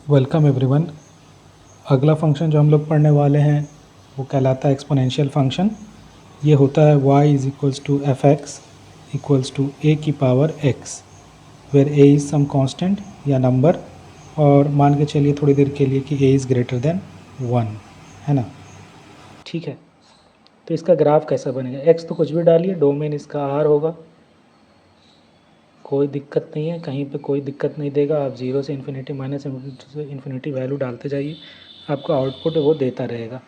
Welcome everyone. अगला function जो हम लोग पढ़ने वाले हैं वो कहलाता है एक्सपोनेंशियल फंक्शन। ये होता है y is equals to F X equals to A की power x, where a is some constant या नंबर, और मान के चलिए थोड़ी देर के लिए कि a इज़ ग्रेटर देन 1, है ना। ठीक है, तो इसका ग्राफ कैसा बनेगा। x तो कुछ भी डालिए, डोमेन इसका r होगा, कोई दिक्कत नहीं है, कहीं पे कोई दिक्कत नहीं देगा। आप जीरो से इन्फिनिटी माइनस से इन्फिनिटी वैल्यू डालते जाइए, आपका आउटपुट वो देता रहेगा।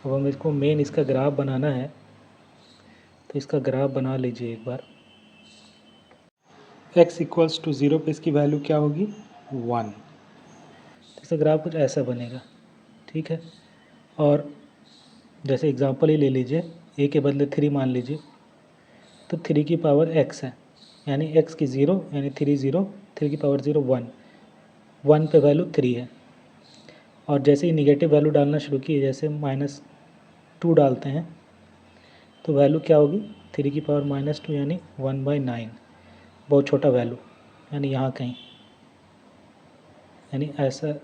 अब हम इसको मेन इसका ग्राफ बनाना है, तो इसका ग्राफ बना लीजिए एक बार। x इक्वल्स टू 0 पे इसकी वैल्यू क्या होगी 1, तो इसका ग्राफ कुछ ऐसा बनेगा। ठीक है, और जैसे एग्जांपल ही ले लीजिए, a के बदले 3 मान लीजिए, तो 3 की पावर x है, यानी x की 0 यानी 3 की पावर 0 1 पे वैल्यू 3 है। और जैसे ही निगेटिव वैल्यू डालना शुरू किए, जैसे -2 डालते हैं, तो वैल्यू क्या होगी 3 की पावर -2 यानी 1/9, बहुत छोटा वैल्यू, यानी यहाँ कहीं, यानी ऐसा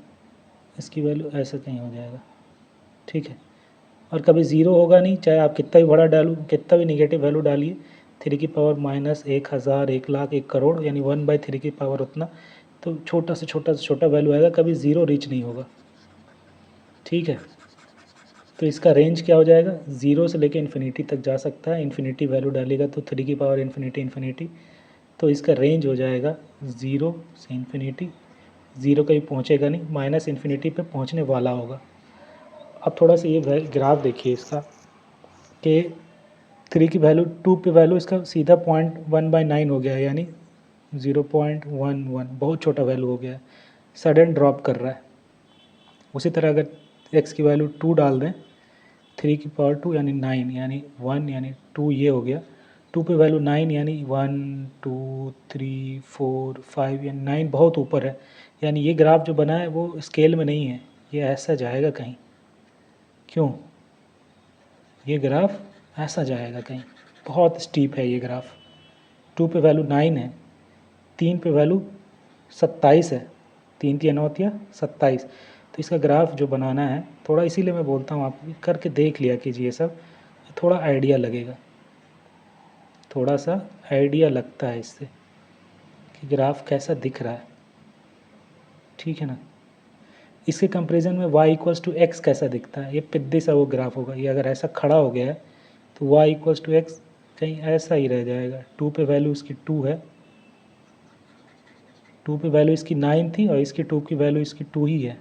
इसकी वैल्यू ऐसा कहीं हो जाएगा। ठीक है, और कभी ज़ीरो होगा नहीं, चाहे आप कितना भी बड़ा डालूँ, कितना भी निगेटिव वैल्यू डालिए, 3 की पावर -1000, 1,00,000, 1,00,00,000 यानी 1/3 की पावर उतना, तो छोटा से छोटा वैल्यू आएगा, कभी ज़ीरो रीच नहीं होगा। ठीक है, तो इसका रेंज क्या हो जाएगा, ज़ीरो से लेकर इन्फिनिटी तक जा सकता है। इन्फिनिटी वैल्यू डालेगा तो 3 की पावर इन्फिनिटी, तो इसका रेंज हो जाएगा 0 से इन्फिनिटी। ज़ीरो कहीं पहुँचेगा नहीं, माइनस इन्फिनिटी पे पहुँचने वाला होगा। अब थोड़ा सा ये ग्राफ देखिए इसका, कि 3 की वैल्यू 2 पे वैल्यू इसका सीधा 0.1/9 हो गया है, यानी 0.11, बहुत छोटा वैल्यू हो गया है, सडन ड्रॉप कर रहा है। उसी तरह अगर x की वैल्यू 2 डाल दें, 3 की पावर 2 यानी 9, यानी 1 यानी 2 ये हो गया, 2 पे वैल्यू 9 यानी 1 2 3 4 5 यानी 9 बहुत ऊपर है, यानी ये ग्राफ जो बना है वो स्केल में नहीं है, ये ऐसा जाएगा कहीं। क्यों, ये ग्राफ ऐसा जाएगा कहीं, बहुत स्टीप है ये ग्राफ। 2 पे वैल्यू 9 है, 3 पे वैल्यू 27 है, 3 3 9 27, तो इसका ग्राफ जो बनाना है, थोड़ा इसीलिए मैं बोलता हूँ आप करके देख लिया कीजिए ये सब, थोड़ा आइडिया लगेगा, थोड़ा सा आइडिया लगता है इससे कि ग्राफ कैसा दिख रहा है। ठीक है ना, इसके कंपैरिजन में y इक्वल्स टू एक्स कैसा दिखता है, ये पिद्दी सा वो ग्राफ होगा। ये अगर ऐसा खड़ा हो गया है तो y इक्वल्स टू एक्स कहीं ऐसा ही रह जाएगा। 2 पे वैल्यू इसकी 2 है, 2 पे वैल्यू इसकी 9 थी और इसकी 2 की वैल्यू इसकी 2 ही है,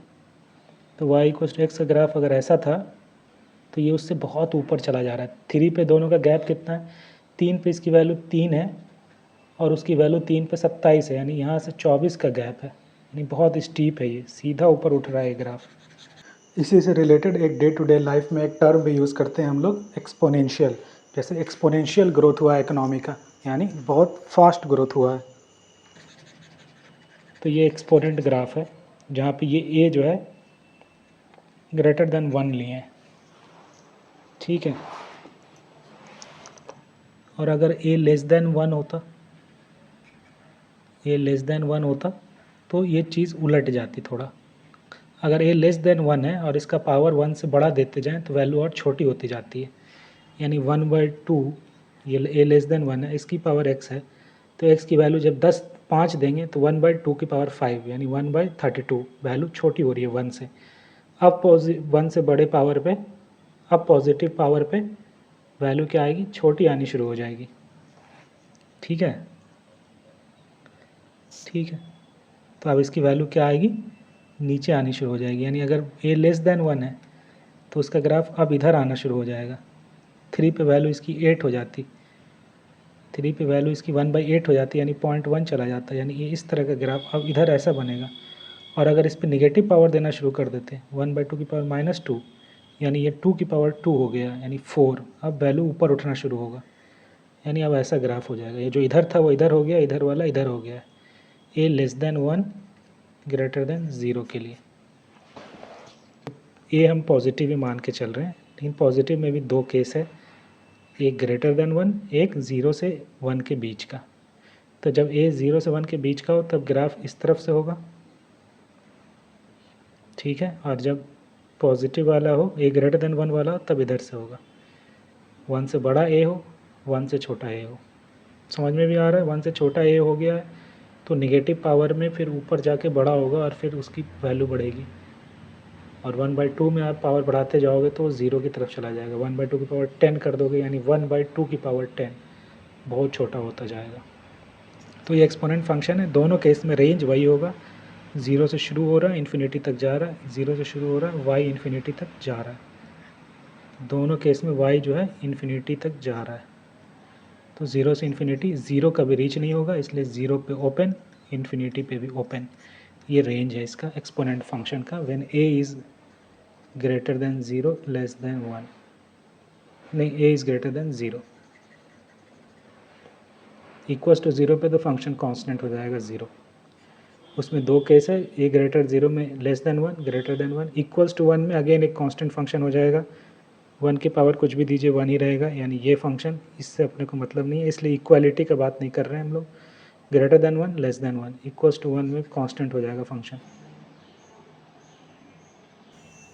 तो y इक्वल्स टू एक्स का ग्राफ अगर ऐसा था तो ये उससे बहुत ऊपर चला जा रहा है। 3 पे दोनों का गैप कितना है, 3 पे इसकी वैल्यू 3 है और उसकी वैल्यू 3 पे 27 है, यानी यहाँ से 24 का गैप है, यानी बहुत स्टीप है, ये सीधा ऊपर उठ रहा है ये ग्राफ। इसी से रिलेटेड एक डे टू डे लाइफ में एक टर्म भी यूज़ करते हैं हम लोग, एक्सपोनेंशियल। जैसे एक्सपोनेंशियल ग्रोथ हुआ है इकोनॉमी का, यानी बहुत फास्ट ग्रोथ हुआ है, तो ये एक्सपोनेंट ग्राफ है, जहाँ पे ये ए जो है ग्रेटर देन 1 लिए हैं। ठीक है, और अगर ए लेस देन 1 होता, ए लेस देन 1 होता तो ये चीज़ उलट जाती थोड़ा। अगर ए लेस देन 1 है और इसका पावर 1 से बढ़ा देते जाएं तो वैल्यू और छोटी होती जाती है, यानी 1/2, ये ए लेस देन 1 है, इसकी पावर x है, तो x की वैल्यू जब 5 देंगे तो 1/2 की पावर 5 यानी 1/32, वैल्यू छोटी हो रही है 1 से। अब 1 से बड़े पावर पे, अब पॉजिटिव पावर पे वैल्यू क्या आएगी, छोटी आनी शुरू हो जाएगी। ठीक है, ठीक है, तो अब इसकी वैल्यू क्या आएगी, नीचे आनी शुरू हो जाएगी, यानी अगर ए लेस देन 1 है तो उसका ग्राफ अब इधर आना शुरू हो जाएगा। 3 पे वैल्यू इसकी 8 हो जाती, 3 पे वैल्यू इसकी 1/8 हो जाती है, यानी 0.1 चला जाता है, यानी ये इस तरह का ग्राफ अब इधर ऐसा बनेगा। और अगर इस पर निगेटिव पावर देना शुरू कर देते हैं, 1/2 की पावर -2, यानी ये 2 की पावर 2 हो गया, यानी 4, अब वैल्यू ऊपर उठना शुरू होगा, यानी अब ऐसा ग्राफ हो जाएगा। ये जो इधर था वो इधर हो गया, इधर वाला इधर हो गया, ए लेस देन 1 ग्रेटर देन 0 के लिए। ए हम पॉजिटिव ही मान के चल रहे हैं, लेकिन पॉजिटिव में भी 2 केस है, एक ग्रेटर देन 1, एक 0 से 1 के बीच का। तो जब ए 0 से 1 के बीच का हो तब ग्राफ इस तरफ से होगा, ठीक है। और जब पॉजिटिव वाला हो, ए ग्रेटर देन 1 वाला हो, तब इधर से होगा 1 से बड़ा ए हो, 1 से छोटा ए हो। समझ में भी आ रहा है? 1 से छोटा ए हो गया है तो निगेटिव पावर में फिर ऊपर जाके बड़ा होगा और फिर उसकी वैल्यू बढ़ेगी, और 1/2 में आप पावर बढ़ाते जाओगे तो 0 की तरफ चला जाएगा। 1/2 की पावर 10 कर दोगे यानी 1/2 की पावर 10, बहुत छोटा होता जाएगा। तो ये एक्सपोनेंट फंक्शन है, दोनों केस में रेंज वही होगा, 0 से शुरू हो रहा है इन्फिनिटी तक जा रहा है, 0 से शुरू हो रहा है y इन्फिनिटी तक जा रहा है। दोनों केस में y जो है इन्फिनिटी तक जा रहा है। तो 0 से इन्फिनिटी, 0 कभी रीच नहीं होगा, इसलिए 0 पे ओपन, इन्फिनिटी पे भी ओपन। ये रेंज है इसका एक्सपोनेंट फंक्शन का, when a is greater than 0 less than 1, नहीं a is greater than 0, equals to 0 पे तो फंक्शन कांस्टेंट हो जाएगा 0। उसमें दो केस है, ए ग्रेटर 0 में less than 1, greater than 1, equals to 1 में अगेन एक कांस्टेंट फंक्शन हो जाएगा, 1 की पावर कुछ भी दीजिए 1 ही रहेगा, यानी ये फंक्शन, इससे अपने को मतलब नहीं है, इसलिए इक्वालिटी का बात नहीं कर रहे हैं हम लोग। Greater than 1 less than 1 equals to 1 में कांस्टेंट हो जाएगा फंक्शन।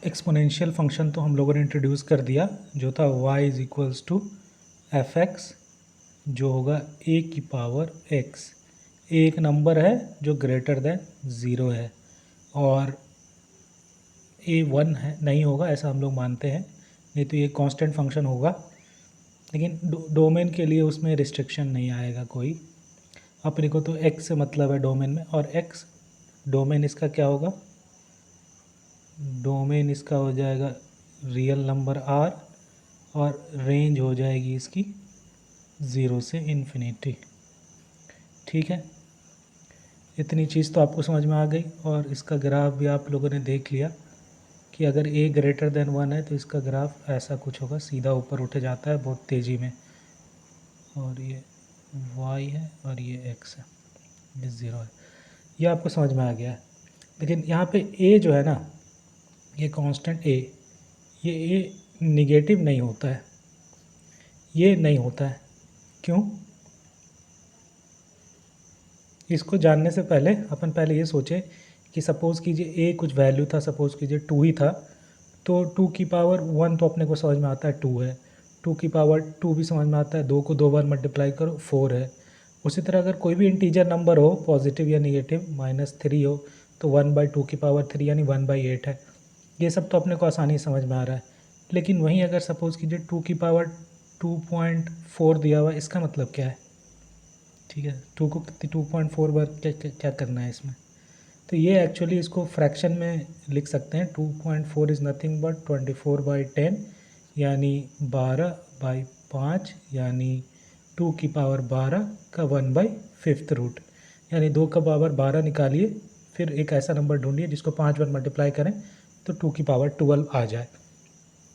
एक्सपोनेंशियल फंक्शन तो हम लोगों ने इंट्रोड्यूस कर दिया, जो था y is equals to F x, जो होगा a की पावर x। एक नंबर है जो ग्रेटर देन 0 है और a 1 है, नहीं होगा ऐसा हम लोग मानते हैं, नहीं तो ये कांस्टेंट फंक्शन होगा, लेकिन डोमेन के लिए उसमें रिस्ट्रिक्शन नहीं आएगा कोई। अपने को तो x से मतलब है डोमेन में, और x डोमेन इसका क्या होगा, डोमेन इसका हो जाएगा रियल नंबर r, और रेंज हो जाएगी इसकी 0 से इन्फिनिटी। ठीक है, इतनी चीज़ तो आपको समझ में आ गई, और इसका ग्राफ भी आप लोगों ने देख लिया कि अगर a ग्रेटर देन 1 है तो इसका ग्राफ ऐसा कुछ होगा, सीधा ऊपर उठे जाता है बहुत तेज़ी में, और ये y है और ये x है, ये 0 है। ये आपको समझ में आ गया है। लेकिन यहाँ पे a जो है ना, ये कांस्टेंट a, ये a निगेटिव नहीं होता है, ये नहीं होता है। क्यों? इसको जानने से पहले अपन पहले ये सोचें कि सपोज़ कीजिए a कुछ वैल्यू था, सपोज़ कीजिए 2 ही था, तो 2 की पावर 1 तो अपने को समझ में आता है 2 है, 2 की पावर 2 भी समझ में आता है, 2 को 2 बार मल्टीप्लाई करो 4 है। उसी तरह अगर कोई भी इंटीजर नंबर हो, पॉजिटिव या निगेटिव, -3 हो तो 1/2 की पावर 3 यानी 1/8 है। ये सब तो अपने को आसानी से समझ में आ रहा है। लेकिन वहीं अगर सपोज़ कीजिए 2 की पावर 2.4 दिया हुआ, इसका मतलब क्या है? ठीक है, 2 को 2.4 बार क्या करना है इसमें? तो ये एक्चुअली इसको फ्रैक्शन में लिख सकते हैं, 2.4 इज़ नथिंग बट 24/10 यानी 12/5, यानी 2 की पावर 12 का 1/5 रूट, यानी 2 का पावर 12 निकालिए, फिर एक ऐसा नंबर ढूंढिए जिसको 5 बार मल्टीप्लाई करें तो 2 की पावर 12 आ जाए,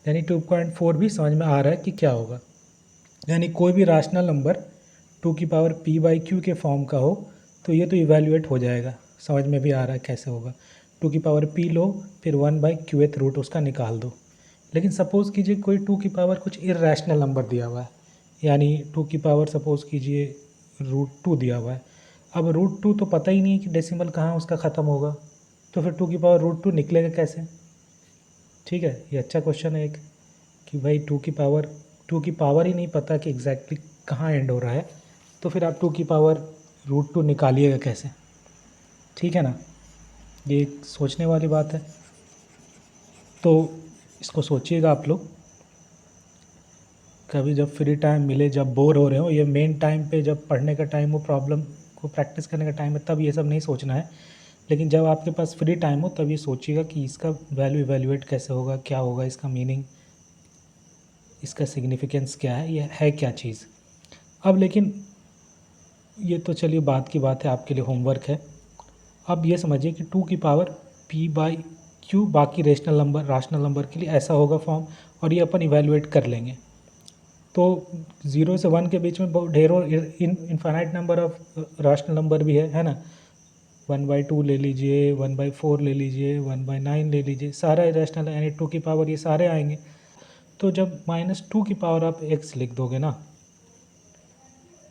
यानी 2.4 भी समझ में आ रहा है कि क्या होगा। यानी कोई भी राशनल नंबर 2 की पावर p/q के फॉर्म का हो तो ये तो इवैल्यूएट हो जाएगा, समझ में भी आ रहा है कैसे होगा। 2 की पावर p लो, फिर 1/qth रूट उसका निकाल दो। लेकिन सपोज़ कीजिए कोई 2 की पावर कुछ इर्रेशनल नंबर दिया हुआ है, यानी 2 की पावर सपोज़ कीजिए √2 दिया हुआ है। अब √2 तो पता ही नहीं है कि डेसिमल कहाँ उसका ख़त्म होगा, तो फिर 2 की पावर √2 निकलेगा कैसे? ठीक है, ये अच्छा क्वेश्चन है एक, कि भाई 2 की पावर ही नहीं पता कि एग्जैक्टली कहाँ एंड हो रहा है, तो फिर आप 2 की पावर √2 निकालिएगा कैसे? ठीक है ना, ये एक सोचने वाली बात है, तो इसको सोचिएगा आप लोग। कभी जब फ्री टाइम मिले, जब बोर हो रहे हो, ये मेन टाइम पे जब पढ़ने का टाइम हो, प्रॉब्लम को प्रैक्टिस करने का टाइम है, तब ये सब नहीं सोचना है। लेकिन जब आपके पास फ्री टाइम हो तब ये सोचिएगा कि इसका वैल्यू इवैल्यूएट कैसे होगा, क्या होगा इसका मीनिंग, इसका सिग्निफिकेंस क्या है, ये है क्या चीज़। अब लेकिन ये तो चलिए बात की बात है, आपके लिए होमवर्क है। अब ये समझिए कि 2 की पावर p/q बाकी राशनल नंबर के लिए ऐसा होगा फॉर्म, और ये अपन इवैल्यूएट कर लेंगे। तो 0 से 1 के बीच में बहुत ढेरों infinite number of rational number भी है ना। 1/2 ले लीजिए, 1/4 ले लीजिए, 1/9 ले लीजिए, सारा इरेशनल यानी 2 की पावर ये सारे आएंगे। तो जब -2 की पावर आप x लिख दोगे ना,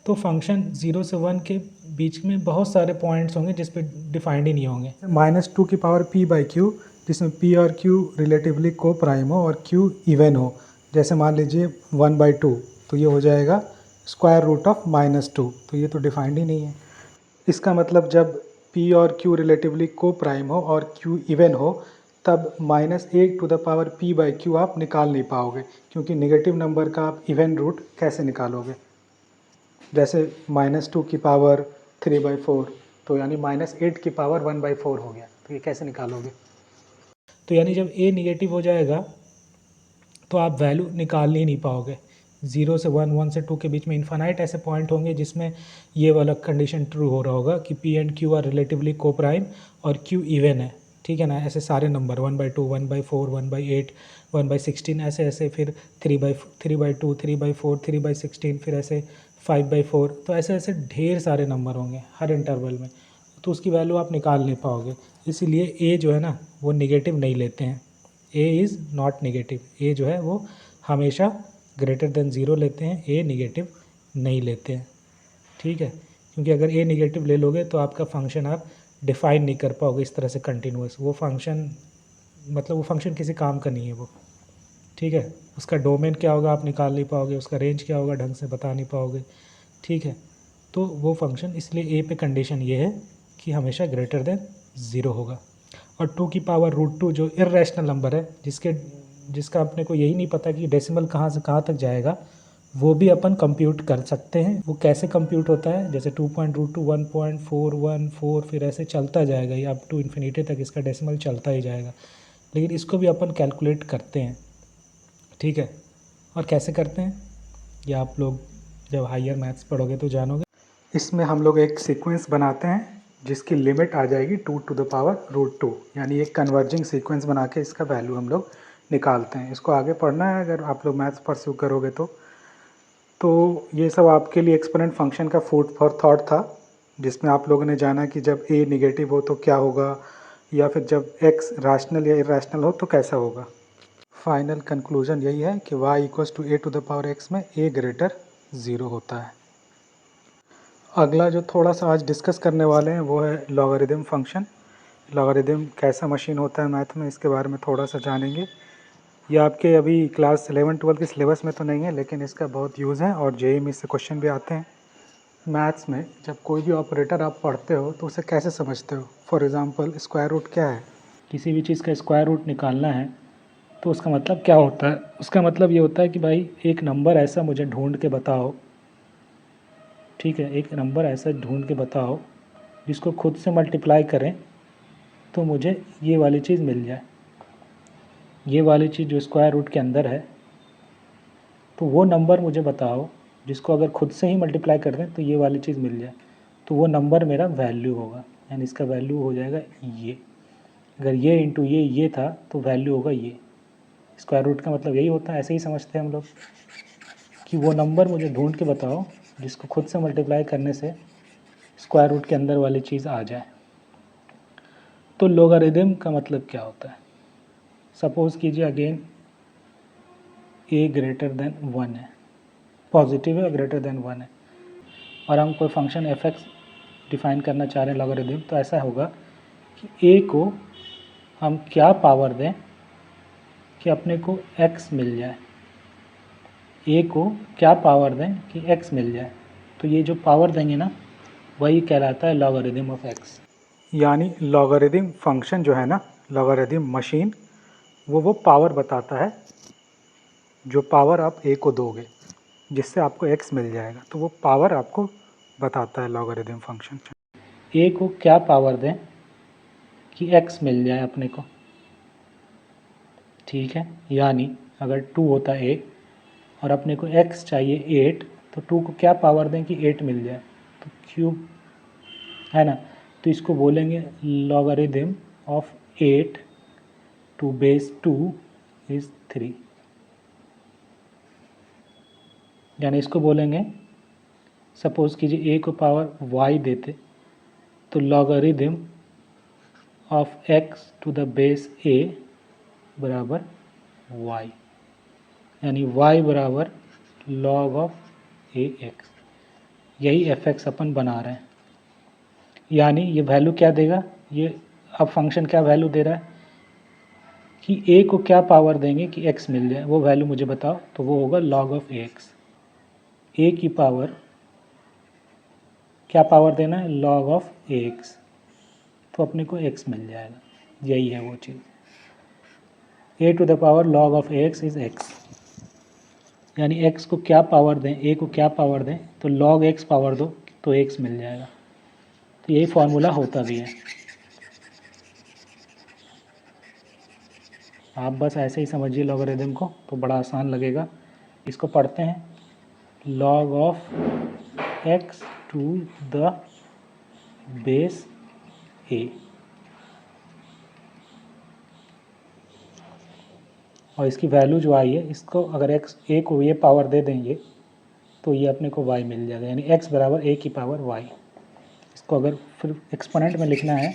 तो फंक्शन 0 से 1 के बीच में बहुत सारे पॉइंट्स होंगे जिस पे डिफाइंड ही नहीं होंगे। -2 की पावर p/q जिसमें पी और क्यू रिलेटिवली को प्राइम हो और क्यू इवन हो, जैसे मान लीजिए 1/2, तो ये हो जाएगा स्क्वायर रूट ऑफ -2, तो ये तो डिफाइंड ही नहीं है। इसका मतलब जब p और q रिलेटिवली को प्राइम हो और q इवन हो तब -8 आप निकाल नहीं पाओगे, क्योंकि नेगेटिव नंबर का आप इवन रूट कैसे निकालोगे। जैसे -2 की पावर 3/4, तो यानी -8 की पावर 1/4 हो गया, तो ये कैसे निकालोगे। तो यानी जब a निगेटिव हो जाएगा तो आप वैल्यू निकाल ही नहीं पाओगे। 0 से 1, 1 से 2 के बीच में इन्फानाइट ऐसे पॉइंट होंगे जिसमें ये वाला कंडीशन ट्रू हो रहा होगा कि p and q are relatively coprime और q इवन है, ठीक है ना। ऐसे सारे नंबर 1/2, 1/4, 1/8, 1/16 ऐसे ऐसे, फिर 3/2, 3/4, 3/16, फिर ऐसे 5/4, तो ऐसे ऐसे ढेर सारे नंबर होंगे हर इंटरवल में, तो उसकी वैल्यू आप निकाल नहीं पाओगे। इसीलिए a जो है ना वो निगेटिव नहीं लेते हैं। a is not negative, a जो है वो हमेशा ग्रेटर देन 0 लेते हैं, a निगेटिव नहीं लेते हैं, ठीक है। क्योंकि अगर a निगेटिव ले लोगे तो आपका फंक्शन आप डिफाइन नहीं कर पाओगे इस तरह से कंटिन्यूस। वो फंक्शन मतलब वो फंक्शन किसी काम का नहीं है वो, ठीक है। उसका डोमेन क्या होगा आप निकाल नहीं पाओगे, उसका रेंज क्या होगा ढंग से बता नहीं पाओगे, ठीक है। तो वो फंक्शन, इसलिए a पे कंडीशन ये है कि हमेशा ग्रेटर देन 0 होगा। और 2 की पावर √2 जो इर्रेशनल नंबर है, जिसका अपने को यही नहीं पता कि डेसिमल कहाँ से कहाँ तक जाएगा, वो भी अपन कंप्यूट कर सकते हैं। वो कैसे कंप्यूट होता है, जैसे 2.√2, 1.414, फिर ऐसे चलता जाएगा, ये अप टू इन्फिनिटी तक इसका डेसिमल चलता ही जाएगा, लेकिन इसको भी अपन कैलकुलेट करते हैं, ठीक है। और कैसे करते हैं ये आप लोग जब हायर मैथ्स पढ़ोगे तो जानोगे। इसमें हम लोग एक सीक्वेंस बनाते हैं जिसकी लिमिट आ जाएगी 2⁻√2, यानी एक कन्वर्जिंग सीक्वेंस बना के इसका वैल्यू हम लोग निकालते हैं। इसको आगे पढ़ना है अगर आप लोग मैथ्स परस्यू करोगे तो ये सब आपके लिए एक्सपोनेंट फंक्शन का फूड फॉर थॉट था, जिसमें आप लोगों ने जाना कि जब a निगेटिव हो तो क्या होगा, या फिर जब x रैशनल या इरेशनल हो तो कैसा होगा। फाइनल कंक्लूजन यही है कि y = a⁴x में a ग्रेटर 0 होता है। अगला जो थोड़ा सा आज डिस्कस करने वाले हैं वो है लॉगरिदम फंक्शन। लॉगरिदम कैसा मशीन होता है मैथ में, इसके बारे में थोड़ा सा जानेंगे। ये आपके अभी क्लास 11-12 के सिलेबस में तो नहीं है, लेकिन इसका बहुत यूज़ है और जेईई में इससे क्वेश्चन भी आते हैं। मैथ्स में जब कोई भी ऑपरेटर आप पढ़ते हो तो उसे कैसे समझते हो। फॉर एग्ज़ाम्पल स्क्वायर रूट क्या है। किसी भी चीज़ का स्क्वायर रूट निकालना है तो उसका मतलब क्या होता है, उसका मतलब ये होता है कि भाई एक नंबर ऐसा मुझे ढूंढ के बताओ, ठीक है, एक नंबर ऐसा ढूंढ के बताओ जिसको खुद से मल्टीप्लाई करें तो मुझे ये वाली चीज़ मिल जाए। ये वाली चीज़ जो स्क्वायर रूट के अंदर है, तो वो नंबर मुझे बताओ जिसको अगर खुद से ही मल्टीप्लाई कर दें तो ये वाली चीज़ मिल जाए, तो वो नंबर मेरा वैल्यू होगा, यानी इसका वैल्यू हो जाएगा ये। अगर ये इंटू ये था तो वैल्यू होगा ये। स्क्वायर रूट का मतलब यही होता है, ऐसे ही समझते हैं हम लोग कि वो नंबर मुझे ढूंढ के बताओ जिसको खुद से मल्टीप्लाई करने से स्क्वायर रूट के अंदर वाली चीज़ आ जाए। तो लोगारिदम का मतलब क्या होता है। सपोज़ कीजिए अगेन a ग्रेटर देन 1 है, पॉजिटिव है और ग्रेटर देन 1 है, और हम कोई फंक्शन f(x) डिफ़ाइन करना चाह रहे हैं लॉगरिदम, तो ऐसा होगा कि a को हम क्या पावर दें कि अपने को x मिल जाए। a को क्या पावर दें कि x मिल जाए, तो ये जो पावर देंगे ना वही कहलाता है लॉगरिदम ऑफ x। यानी लॉगरिदम फंक्शन जो है ना, लॉगरिदम मशीन, वो पावर बताता है, जो पावर आप a को दोगे जिससे आपको x मिल जाएगा, तो वो पावर आपको बताता है लॉगरिदम फंक्शन। a को क्या पावर दें कि x मिल जाए अपने को, ठीक है। यानी अगर 2 होता a और अपने को x चाहिए 8, तो 2 को क्या पावर दें कि 8 मिल जाए, तो क्यूब है ना। तो इसको बोलेंगे logarithm of 8 to base 2 is 3, यानी इसको बोलेंगे, सपोज़ कीजिए a को पावर y देते तो logarithm of x to the base a बराबर y, यानी y बराबर लॉग ऑफ ax। यही f(x) अपन बना रहे हैं। यानी ये वैल्यू क्या देगा, ये अब फंक्शन क्या वैल्यू दे रहा है कि a को क्या पावर देंगे कि x मिल जाए, वो वैल्यू मुझे बताओ। तो वो होगा log ऑफ ax, a की पावर क्या पावर देना है, log ऑफ ax, तो अपने को x मिल जाएगा। यही है वो चीज़, a to the power log of ax is x, यानी x को क्या पावर दें, a को क्या पावर दें, तो log x पावर दो तो x मिल जाएगा। तो यही फॉर्मूला होता भी है। आप बस ऐसे ही समझिए लॉगरिदम को, तो बड़ा आसान लगेगा। इसको पढ़ते हैं, log of x to the base a, और इसकी वैल्यू जो आई है, इसको अगर x a को ये पावर दे देंगे तो ये अपने को y मिल जाएगा, यानी x बराबर a की पावर y। इसको अगर फिर एक्सपोनेंट में लिखना है,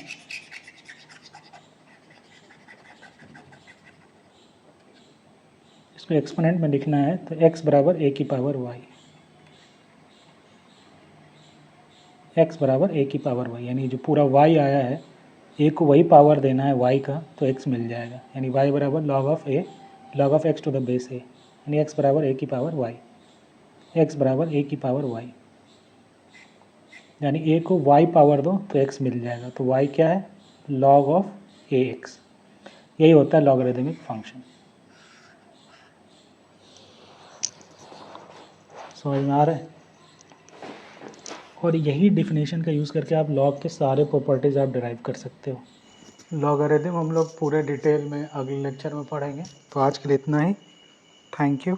इसको एक्सपोनेंट में लिखना है तो x बराबर a की पावर y, x बराबर a की पावर y, यानी जो पूरा y आया है a को वही पावर देना है y का, तो x मिल जाएगा, यानी y बराबर log of a, log of x to the base a, यानी x बराबर a की पावर y, x बराबर a की पावर y, यानी a को y पावर दो तो x मिल जाएगा। तो y क्या है, log ऑफ ax। यही होता है लॉगरिदमिक फंक्शन। समझ में आ रहा है? और यही डिफिनेशन का यूज़ करके आप लॉग के सारे प्रॉपर्टीज़ आप डिराइव कर सकते हो। लॉगरिदम हम लोग पूरे डिटेल में अगले लेक्चर में पढ़ेंगे। तो आज के लिए इतना ही। Thank you.